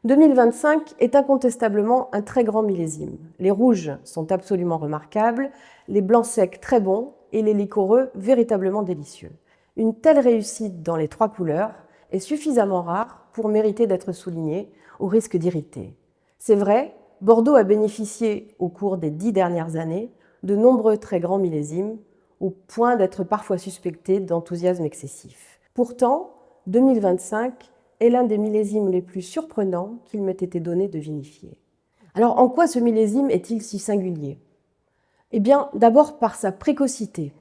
2025 est incontestablement un très grand millésime. Les rouges sont absolument remarquables, les blancs secs très bons et les liquoreux véritablement délicieux. Une telle réussite dans les trois couleurs est suffisamment rare pour mériter d'être soulignée, au risque d'irriter. C'est vrai, Bordeaux a bénéficié au cours des 10 dernières années de nombreux très grands millésimes, au point d'être parfois suspecté d'enthousiasme excessif. Pourtant, 2025 est l'un des millésimes les plus surprenants qu'il m'ait été donné de vinifier. Alors, en quoi ce millésime est-il si singulier? Eh bien, d'abord par sa précocité.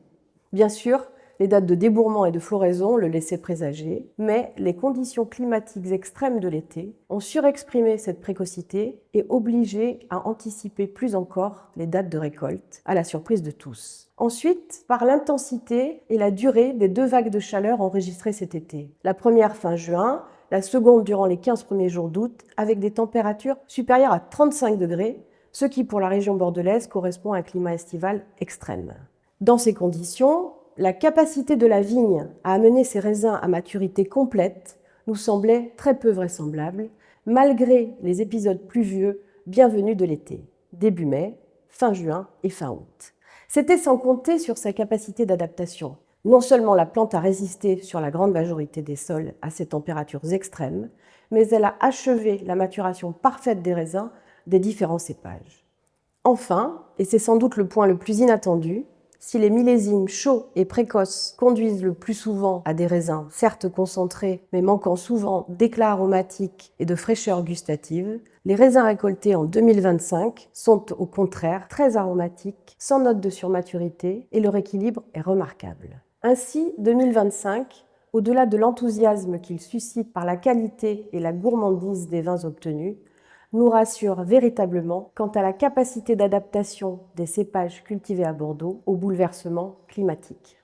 Bien sûr, les dates de débourrement et de floraison le laissaient présager, mais les conditions climatiques extrêmes de l'été ont surexprimé cette précocité et obligé à anticiper plus encore les dates de récolte, à la surprise de tous. Ensuite, par l'intensité et la durée des 2 vagues de chaleur enregistrées cet été. La première fin juin, la seconde durant les 15 premiers jours d'août, avec des températures supérieures à 35 degrés, ce qui pour la région bordelaise correspond à un climat estival extrême. Dans ces conditions, la capacité de la vigne à amener ses raisins à maturité complète nous semblait très peu vraisemblable, malgré les épisodes pluvieux bienvenus de l'été, début mai, fin juin et fin août. C'était sans compter sur sa capacité d'adaptation. Non seulement la plante a résisté sur la grande majorité des sols à ces températures extrêmes, mais elle a achevé la maturation parfaite des raisins des différents cépages. Enfin, et c'est sans doute le point le plus inattendu, si les millésimes chauds et précoces conduisent le plus souvent à des raisins certes concentrés, mais manquant souvent d'éclat aromatique et de fraîcheur gustative, les raisins récoltés en 2025 sont au contraire très aromatiques, sans note de surmaturité, et leur équilibre est remarquable. Ainsi, 2025, au-delà de l'enthousiasme qu'il suscite par la qualité et la gourmandise des vins obtenus, nous rassure véritablement quant à la capacité d'adaptation des cépages cultivés à Bordeaux aux bouleversements climatiques.